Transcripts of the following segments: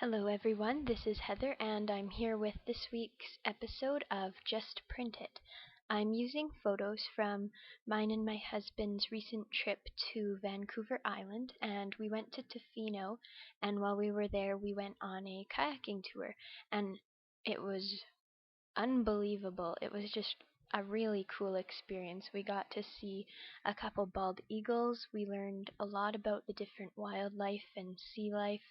Hello everyone, this is Heather and I'm here with this week's episode of Just Print It. I'm using photos from mine and my husband's recent trip to Vancouver Island, and we went to Tofino, and while we were there we went on a kayaking tour, and it was unbelievable. It was just a really cool experience. We got to see a couple bald eagles. We learned a lot about the different wildlife and sea life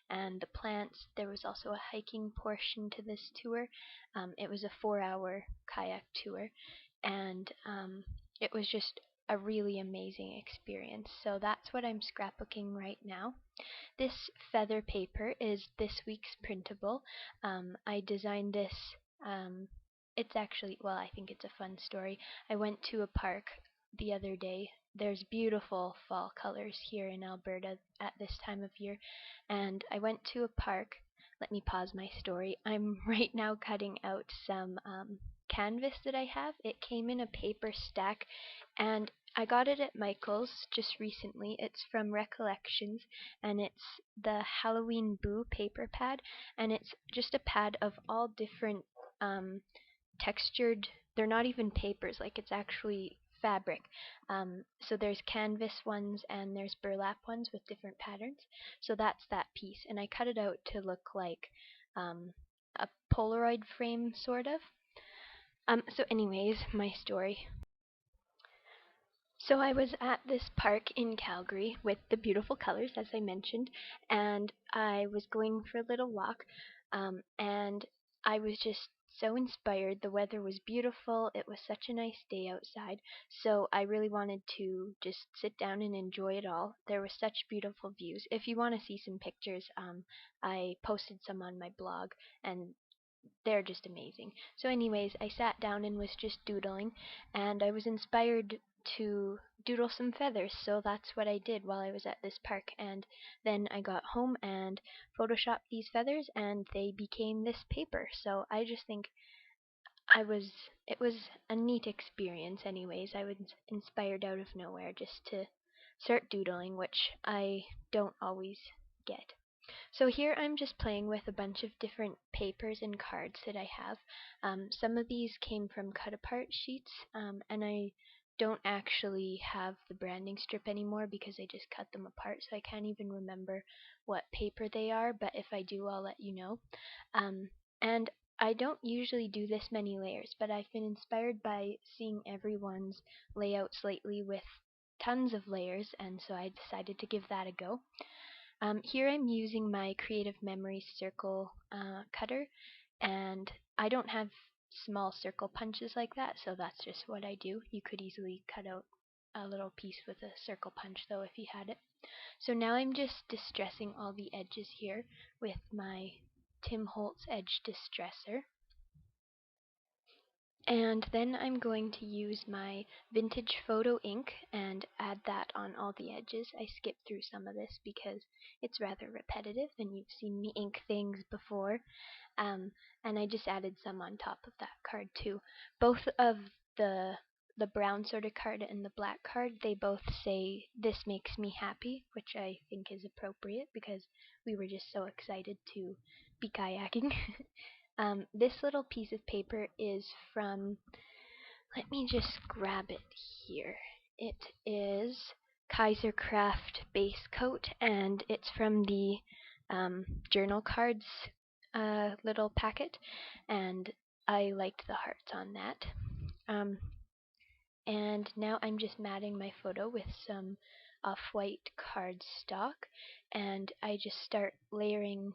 and the plants. There was also a hiking portion to this tour. It was a 4-hour kayak tour, and it was just a really amazing experience. So that's what I'm scrapbooking right now. This feather paper is this week's printable. I designed this. Um, it's actually, well, I think it's a fun story. I went to a park the other day. There's beautiful fall colors here in Alberta at this time of year, and I went to a park. Let me pause my story. I'm right now cutting out some canvas that I have. It came in a paper stack, and I got it at Michael's just recently. It's from Recollections, and it's the Halloween Boo paper pad, and it's just a pad of all different textured. They're not even papers, like it's actually fabric. So there's canvas ones and there's burlap ones with different patterns. So that's that piece, and I cut it out to look like a Polaroid frame, sort of. So anyways, my story. So I was at this park in Calgary with the beautiful colors, as I mentioned, and I was going for a little walk, and I was just so inspired. The weather was beautiful. It was such a nice day outside, so I really wanted to just sit down and enjoy it all. There were such beautiful views. If you want to see some pictures, I posted some on my blog, and they're just amazing. So anyways, I sat down and was just doodling, and I was inspired to doodle some feathers, so that's what I did while I was at this park. And then I got home and photoshopped these feathers, and they became this paper. So I just think it was a neat experience. Anyways, I was inspired out of nowhere just to start doodling, which I don't always get. So here I'm just playing with a bunch of different papers and cards that I have. Some of these came from cut apart sheets, and I don't actually have the branding strip anymore because I just cut them apart, so I can't even remember what paper they are, but if I do, I'll let you know. And I don't usually do this many layers, but I've been inspired by seeing everyone's layouts lately with tons of layers, and so I decided to give that a go. Here I'm using my Creative Memory circle cutter, and I don't have small circle punches like that, so that's just what I do. You could easily cut out a little piece with a circle punch though if you had it. So now I'm just distressing all the edges here with my Tim Holtz edge distresser. And then I'm going to use my vintage photo ink and add that on all the edges. I skipped through some of this because it's rather repetitive and you've seen me ink things before. And I just added some on top of that card too. Both of the brown sort of card and the black card, they both say "this makes me happy," which I think is appropriate because we were just so excited to be kayaking. This little piece of paper is from, let me just grab it here. It is Kaiser Craft Base Coat, and it's from the journal cards little packet, and I liked the hearts on that. And now I'm just matting my photo with some off-white cardstock, and I just start layering.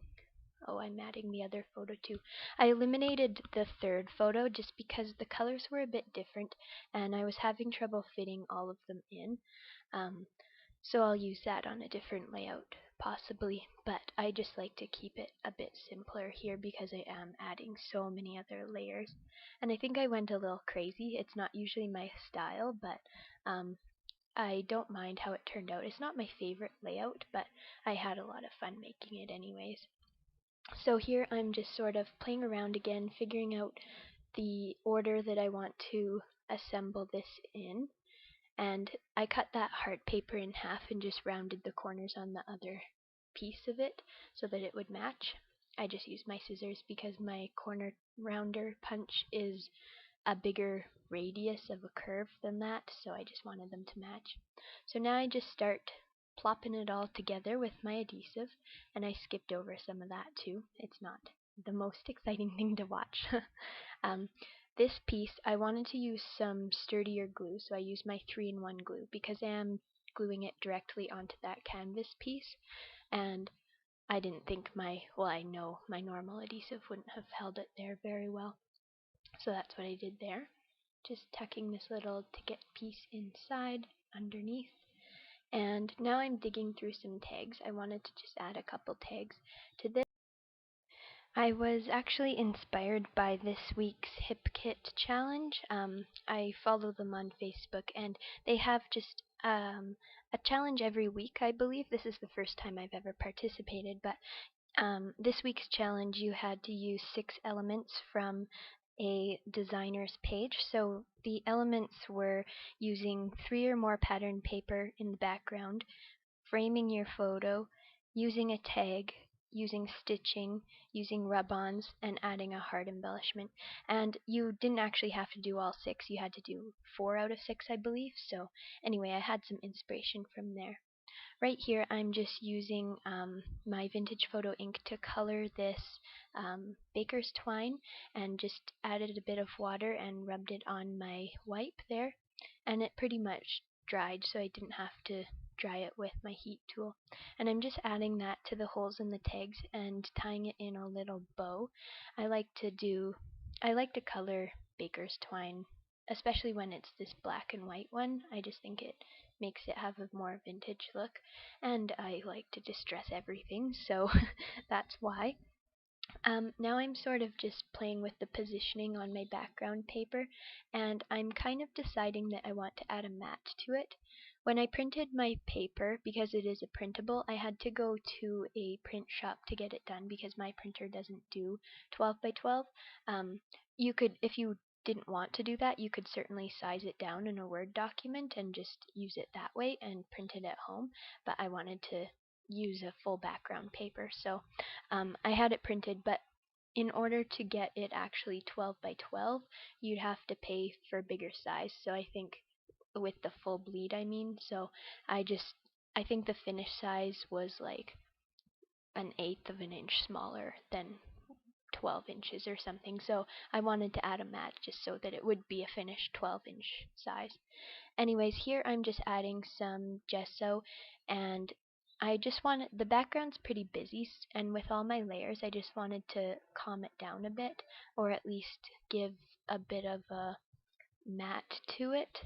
Oh, I'm adding the other photo too. I eliminated the third photo just because the colors were a bit different and I was having trouble fitting all of them in. So I'll use that on a different layout possibly, but I just like to keep it a bit simpler here because I am adding so many other layers. And I think I went a little crazy. It's not usually my style, but I don't mind how it turned out. It's not my favorite layout, but I had a lot of fun making it anyways. So here I'm just sort of playing around again, figuring out the order that I want to assemble this in. And I cut that heart paper in half and just rounded the corners on the other piece of it so that it would match. I just use my scissors because my corner rounder punch is a bigger radius of a curve than that, so I just wanted them to match. So now I just start plopping it all together with my adhesive, and I skipped over some of that too. It's not the most exciting thing to watch. um, this piece, I wanted to use some sturdier glue, so I used my 3-in-1 glue because I am gluing it directly onto that canvas piece, and I didn't think I know my normal adhesive wouldn't have held it there very well. So that's what I did there. Just tucking this little ticket piece inside underneath. And now I'm digging through some tags. I wanted to just add a couple tags to this. I was actually inspired by this week's Hip Kit challenge. I follow them on Facebook, and they have just a challenge every week, I believe. This is the first time I've ever participated, but this week's challenge, you had to use 6 elements from a designer's page. So the elements were using 3 or more pattern paper in the background, framing your photo, using a tag, using stitching, using rub-ons, and adding a heart embellishment. And you didn't actually have to do all 6. You had to do 4 out of 6, I believe. So anyway, I had some inspiration from there. Right here, I'm just using my vintage photo ink to color this baker's twine, and just added a bit of water and rubbed it on my wipe there, and it pretty much dried, so I didn't have to dry it with my heat tool. And I'm just adding that to the holes in the tags and tying it in a little bow. I like to color baker's twine, especially when it's this black and white one. I just think it makes it have a more vintage look, and I like to distress everything, so that's why. Now I'm sort of just playing with the positioning on my background paper, and I'm kind of deciding that I want to add a mat to it. When I printed my paper, because it is a printable, I had to go to a print shop to get it done because my printer doesn't do 12 by 12. If you didn't want to do that, you could certainly size it down in a Word document and just use it that way and print it at home, but I wanted to use a full background paper, so I had it printed, but in order to get it actually 12 by 12, you'd have to pay for a bigger size, so I think with the full bleed, so I think the finished size was like an eighth of an inch smaller than 12 inches or something, so I wanted to add a mat just so that it would be a finished 12-inch size. Anyways, here I'm just adding some gesso, and the background's pretty busy, and with all my layers, I just wanted to calm it down a bit, or at least give a bit of a matte to it.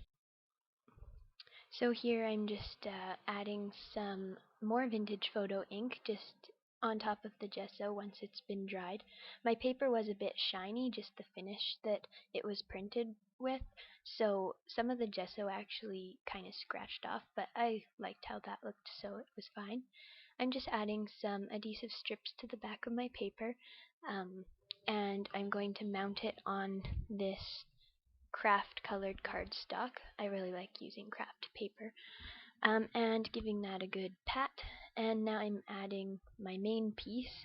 So here I'm just adding some more vintage photo ink just on top of the gesso once it's been dried. My paper was a bit shiny, just the finish that it was printed with, so some of the gesso actually kind of scratched off, but I liked how that looked, so it was fine. I'm just adding some adhesive strips to the back of my paper, and I'm going to mount it on this craft colored cardstock. I really like using craft paper, and giving that a good pat. And now I'm adding my main piece,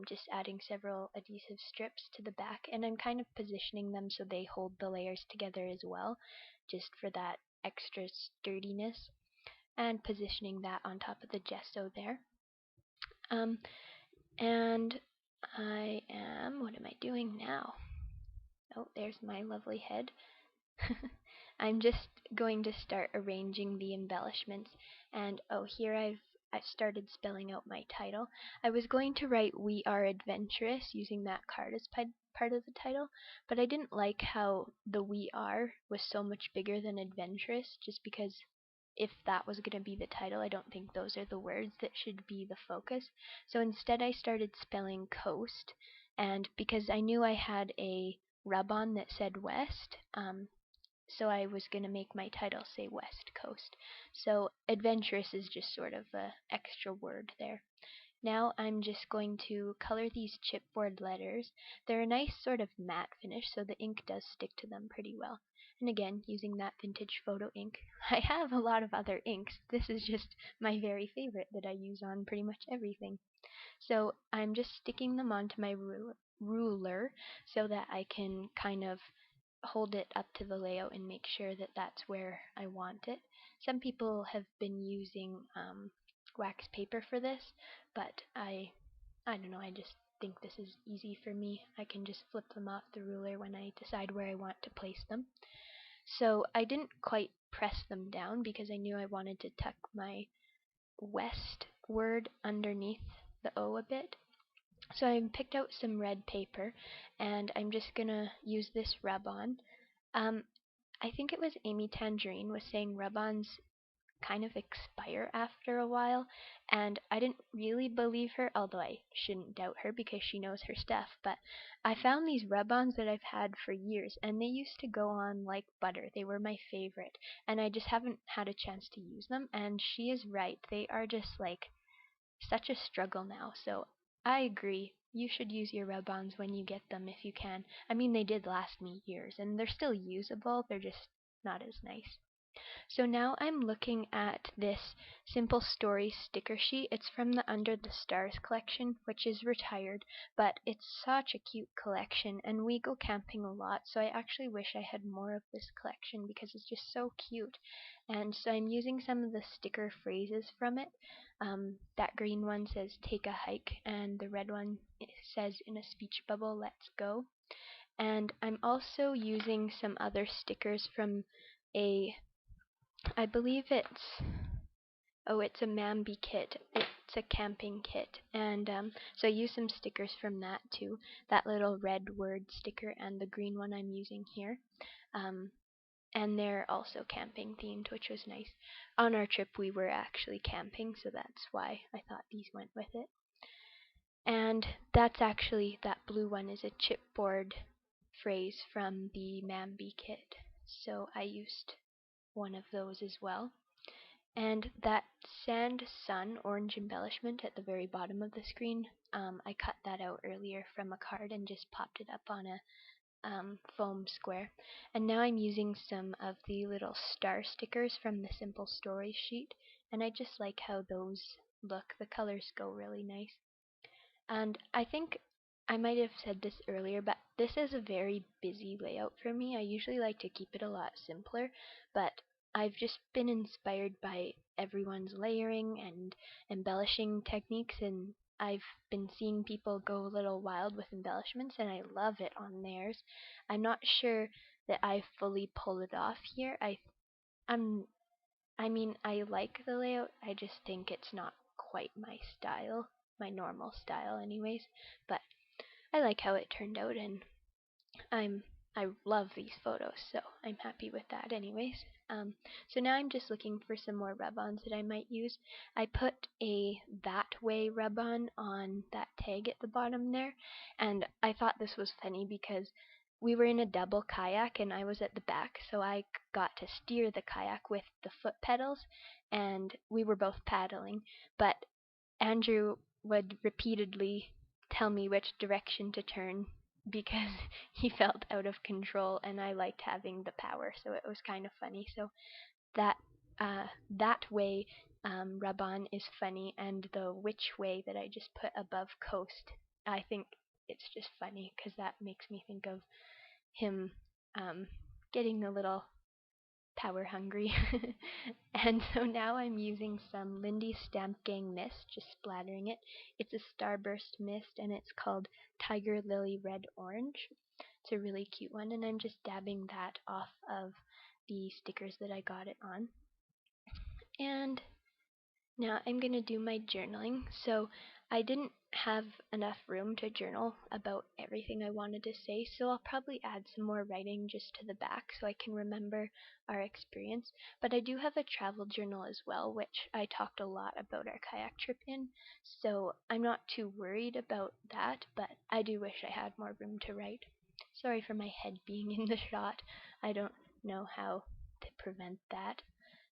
just adding several adhesive strips to the back, and I'm kind of positioning them so they hold the layers together as well, just for that extra sturdiness, and positioning that on top of the gesso there. And what am I doing now? Oh, there's my lovely head. I'm just going to start arranging the embellishments, and here I've started spelling out my title. I was going to write "We Are Adventurous" using that card as part of the title, but I didn't like how the "We Are" was so much bigger than "adventurous," just because if that was going to be the title, I don't think those are the words that should be the focus. So instead I started spelling "coast," and because I knew I had a rub-on that said "west," so I was going to make my title say West Coast. So adventurous is just sort of an extra word there. Now I'm just going to color these chipboard letters. They're a nice sort of matte finish, so the ink does stick to them pretty well. And again, using that vintage photo ink. I have a lot of other inks. This is just my very favorite that I use on pretty much everything. So I'm just sticking them onto my ruler so that I can kind of hold it up to the layout and make sure that that's where I want it. Some people have been using wax paper for this, but I don't know, I just think this is easy for me. I can just flip them off the ruler when I decide where I want to place them. So I didn't quite press them down because I knew I wanted to tuck my west word underneath the O a bit. So I picked out some red paper and I'm just gonna use this rub-on. Um, I think it was Amy Tangerine was saying rub-ons kind of expire after a while, and I didn't really believe her, although I shouldn't doubt her because she knows her stuff. But I found these rub-ons that I've had for years, and they used to go on like butter. They were my favorite, and I just haven't had a chance to use them, and she is right. They are just like such a struggle now, so I agree. You should use your rub-ons when you get them if you can. I mean, they did last me years, and they're still usable, they're just not as nice. So now I'm looking at this Simple Stories sticker sheet. It's from the Under the Stars collection, which is retired, but it's such a cute collection, and we go camping a lot, so I actually wish I had more of this collection because it's just so cute. And so I'm using some of the sticker phrases from it. That green one says, "Take a hike," and the red one says, "In a speech bubble, let's go." And I'm also using some other stickers from a I believe it's a Mambi kit. It's a camping kit, and so I used some stickers from that too. That little red word sticker and the green one I'm using here. Um, and they're also camping themed, which was nice. On our trip, we were actually camping, so that's why I thought these went with it. And that blue one is a chipboard phrase from the Mambi kit, so I used one of those as well. And that sand sun orange embellishment at the very bottom of the screen, I cut that out earlier from a card and just popped it up on a foam square. And now I'm using some of the little star stickers from the Simple Stories sheet, and I just like how those look. The colors go really nice. And I think I might have said this earlier, but this is a very busy layout for me. I usually like to keep it a lot simpler, but I've just been inspired by everyone's layering and embellishing techniques, and I've been seeing people go a little wild with embellishments, and I love it on theirs. I'm not sure that I fully pulled it off here. I'm I mean, I like the layout, I just think it's not quite my style, my normal style anyways, but I like how it turned out, and I'm I love these photos, so I'm happy with that anyways. So now I'm just looking for some more rub-ons that I might use. I put a That Way rub-on that tag at the bottom there, and I thought this was funny because we were in a double kayak and I was at the back, so I got to steer the kayak with the foot pedals, and we were both paddling, but Andrew would repeatedly tell me which direction to turn because he felt out of control, and I liked having the power, so it was kind of funny. So that that way rub-on is funny, and the which way that I just put above coast, I think it's just funny because that makes me think of him um, getting a little power hungry. And so now I'm using some Lindy Stamp Gang mist, just splattering it. It's a starburst mist and it's called Tiger Lily Red Orange. It's a really cute one, and I'm just dabbing that off of the stickers that I got it on. And now I'm going to do my journaling. So I didn't have enough room to journal about everything I wanted to say, so I'll probably add some more writing just to the back so I can remember our experience. But I do have a travel journal as well, which I talked a lot about our kayak trip in, so I'm not too worried about that, but I do wish I had more room to write. Sorry for my head being in the shot. I don't know how to prevent that.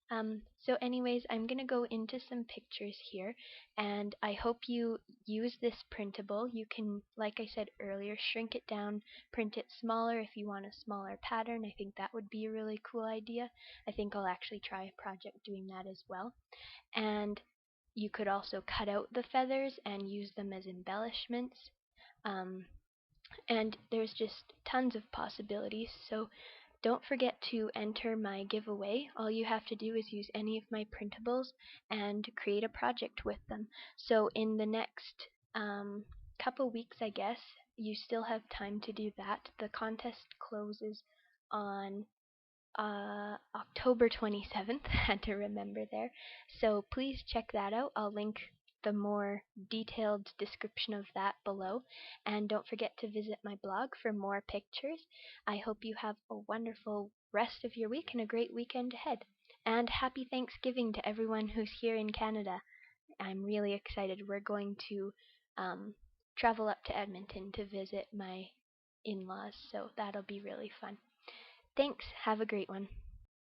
So anyways, I'm going to go into some pictures here, and I hope you use this printable. You can, like I said earlier, shrink it down, print it smaller if you want a smaller pattern. I think that would be a really cool idea. I think I'll actually try a project doing that as well. And you could also cut out the feathers and use them as embellishments. Um, and there's just tons of possibilities. So don't forget to enter my giveaway. All you have to do is use any of my printables and create a project with them. So in the next couple weeks, I guess, you still have time to do that. The contest closes on October 27th. Had to remember there. So please check that out. I'll link the more detailed description of that below. And don't forget to visit my blog for more pictures. I hope you have a wonderful rest of your week and a great weekend ahead. And happy Thanksgiving to everyone who's here in Canada. I'm really excited. We're going to travel up to Edmonton to visit my in-laws, so that'll be really fun. Thanks. Have a great one.